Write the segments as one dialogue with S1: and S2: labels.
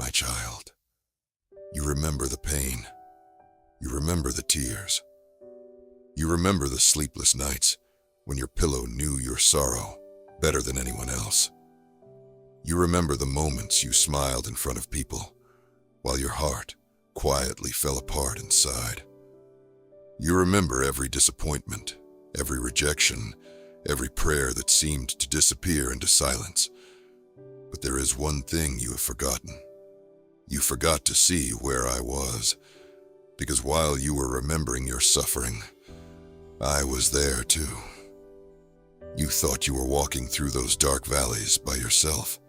S1: My child, you remember the pain. You remember the tears. You remember the sleepless nights when your pillow knew your sorrow better than anyone else. You remember the moments you smiled in front of people while your heart quietly fell apart inside. You remember every disappointment, every rejection, every prayer that seemed to disappear into silence. But there is one thing you have forgotten. You forgot to see where I was, because while you were remembering your suffering, I was there too. You thought you were walking through those dark valleys by yourself.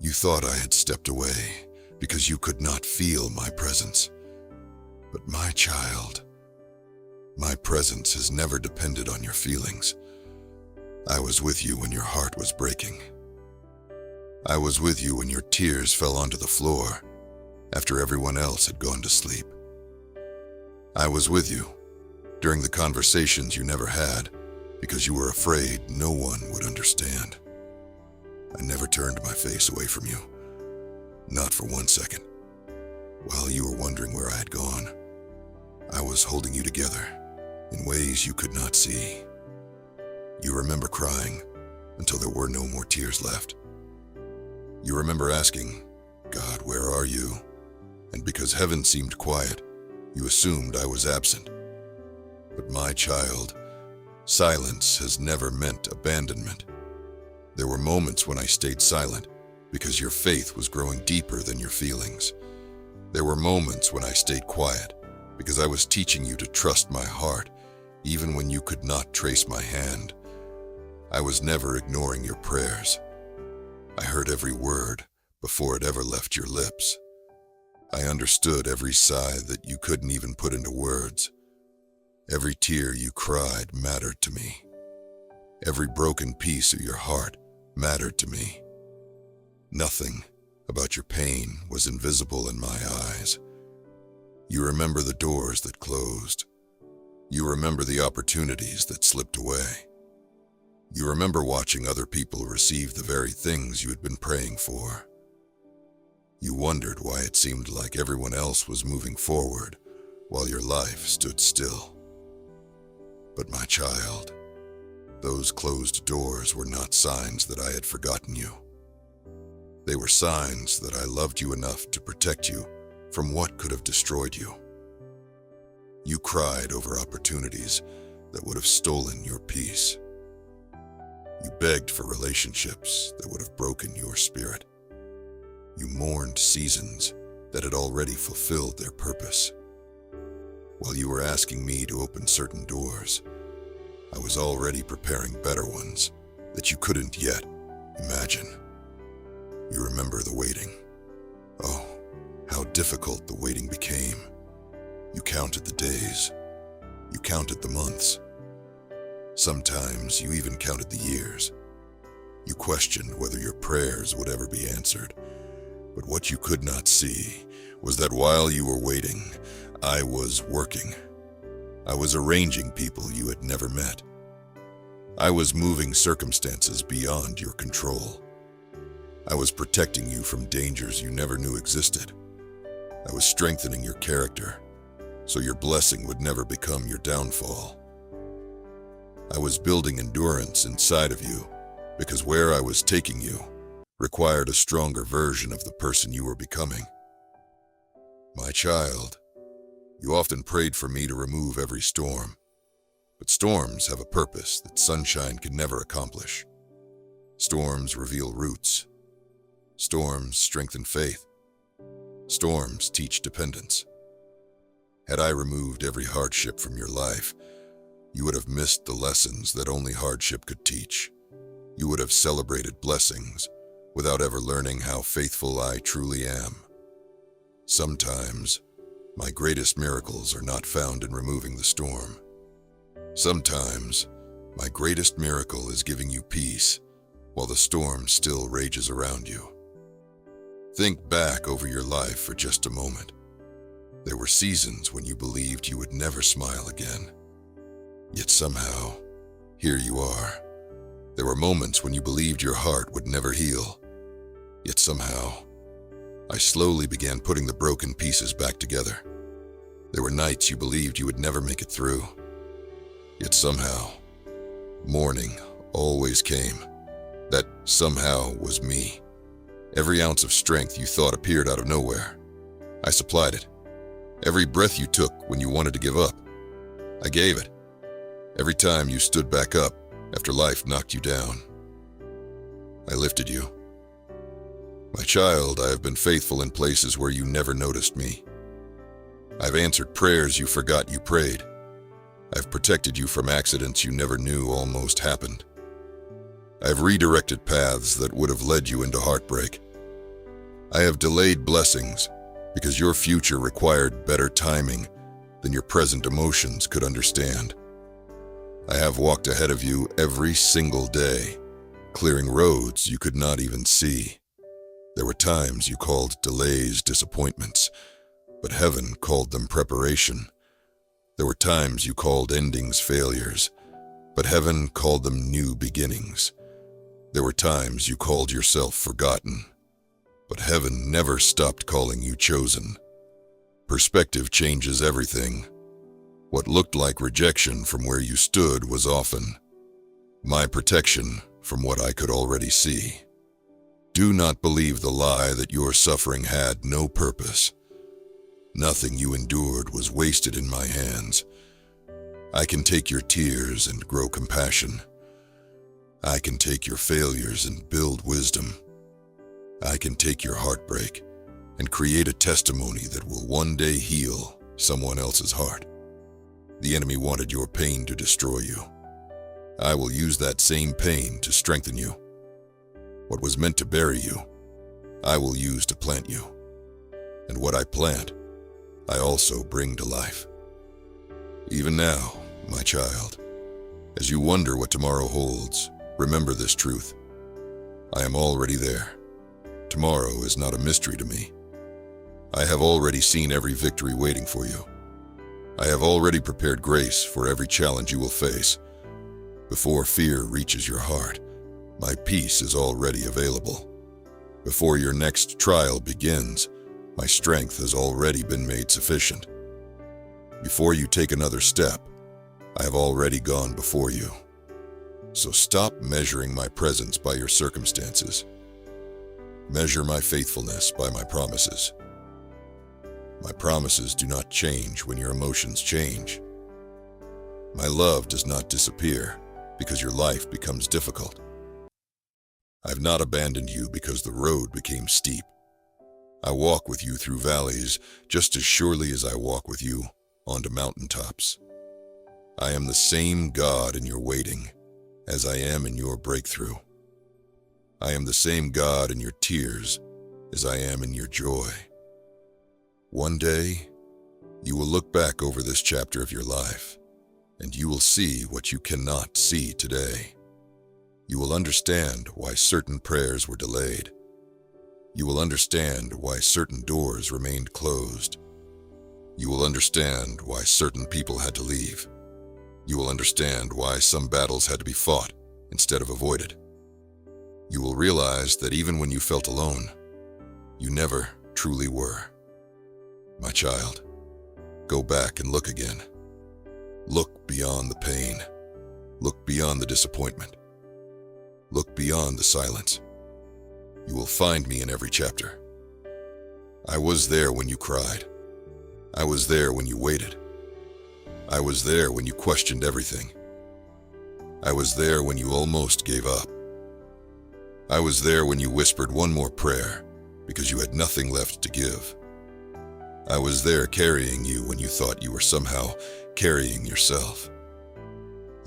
S1: You thought I had stepped away because you could not feel my presence. But my child, my presence has never depended on your feelings. I was with you when your heart was breaking. I was with you when your tears fell onto the floor after everyone else had gone to sleep. I was with you during the conversations you never had because you were afraid no one would understand. I never turned my face away from you, not for 1 second. While you were wondering where I had gone, I was holding you together in ways you could not see. You remember crying until there were no more tears left. You remember asking, "God, where are you?" And because heaven seemed quiet, you assumed I was absent. But my child, silence has never meant abandonment. There were moments when I stayed silent because your faith was growing deeper than your feelings. There were moments when I stayed quiet because I was teaching you to trust my heart, even when you could not trace my hand. I was never ignoring your prayers. I heard every word before it ever left your lips. I understood every sigh that you couldn't even put into words. Every tear you cried mattered to me. Every broken piece of your heart mattered to me. Nothing about your pain was invisible in my eyes. You remember the doors that closed. You remember the opportunities that slipped away. You remember watching other people receive the very things you had been praying for. You wondered why it seemed like everyone else was moving forward while your life stood still. But my child, those closed doors were not signs that I had forgotten you. They were signs that I loved you enough to protect you from what could have destroyed you. You cried over opportunities that would have stolen your peace. You begged for relationships that would have broken your spirit. You mourned seasons that had already fulfilled their purpose. While you were asking me to open certain doors, I was already preparing better ones that you couldn't yet imagine. You remember the waiting. Oh, how difficult the waiting became. You counted the days. You counted the months. Sometimes you even counted the years. You questioned whether your prayers would ever be answered. But what you could not see was that while you were waiting, I was working. I was arranging people you had never met. I was moving circumstances beyond your control. I was protecting you from dangers you never knew existed. I was strengthening your character, so your blessing would never become your downfall. I was building endurance inside of you, because where I was taking you required a stronger version of the person you were becoming. My child, you often prayed for me to remove every storm, but storms have a purpose that sunshine can never accomplish. Storms reveal roots. Storms strengthen faith. Storms teach dependence. Had I removed every hardship from your life, you would have missed the lessons that only hardship could teach. You would have celebrated blessings without ever learning how faithful I truly am. Sometimes, my greatest miracles are not found in removing the storm. Sometimes, my greatest miracle is giving you peace while the storm still rages around you. Think back over your life for just a moment. There were seasons when you believed you would never smile again. Yet somehow, here you are. There were moments when you believed your heart would never heal. Yet somehow, slowly began putting the broken pieces back together. There were nights you believed you would never make it through. Yet somehow, morning always came. That somehow was me. Every ounce of strength you thought appeared out of nowhere. I supplied it. Every breath you took when you wanted to give up, I gave it. Every time you stood back up after life knocked you down, I lifted you. My child, I have been faithful in places where you never noticed me. I've answered prayers you forgot you prayed. I've protected you from accidents you never knew almost happened. I've redirected paths that would have led you into heartbreak. I have delayed blessings because your future required better timing than your present emotions could understand. I have walked ahead of you every single day, clearing roads you could not even see. There were times you called delays disappointments, but heaven called them preparation. There were times you called endings failures, but heaven called them new beginnings. There were times you called yourself forgotten, but heaven never stopped calling you chosen. Perspective changes everything. What looked like rejection from where you stood was often my protection from what I could already see. Do not believe the lie that your suffering had no purpose. Nothing you endured was wasted in my hands. I can take your tears and grow compassion. I can take your failures and build wisdom. I can take your heartbreak and create a testimony that will one day heal someone else's heart. The enemy wanted your pain to destroy you. I will use that same pain to strengthen you. What was meant to bury you, I will use to plant you. And what I plant, I also bring to life. Even now, my child, as you wonder what tomorrow holds, remember this truth. I am already there. Tomorrow is not a mystery to me. I have already seen every victory waiting for you. I have already prepared grace for every challenge you will face. Before fear reaches your heart, my peace is already available. Before your next trial begins, my strength has already been made sufficient. Before you take another step, I have already gone before you. So stop measuring my presence by your circumstances. Measure my faithfulness by my promises. My promises do not change when your emotions change. My love does not disappear because your life becomes difficult. I've not abandoned you because the road became steep. I walk with you through valleys just as surely as I walk with you onto mountaintops. I am the same God in your waiting as I am in your breakthrough. I am the same God in your tears as I am in your joy. One day, you will look back over this chapter of your life, and you will see what you cannot see today. You will understand why certain prayers were delayed. You will understand why certain doors remained closed. You will understand why certain people had to leave. You will understand why some battles had to be fought instead of avoided. You will realize that even when you felt alone, you never truly were. My child, go back and look again. Look beyond the pain. Look beyond the disappointment. Look beyond the silence. You will find me in every chapter. I was there when you cried. I was there when you waited. I was there when you questioned everything. I was there when you almost gave up. I was there when you whispered one more prayer because you had nothing left to give. I was there carrying you when you thought you were somehow carrying yourself.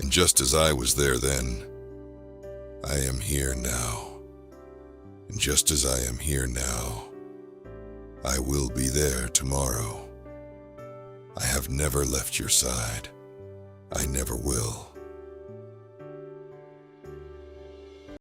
S1: And just as I was there then, I am here now. And just as I am here now, I will be there tomorrow. I have never left your side. I never will.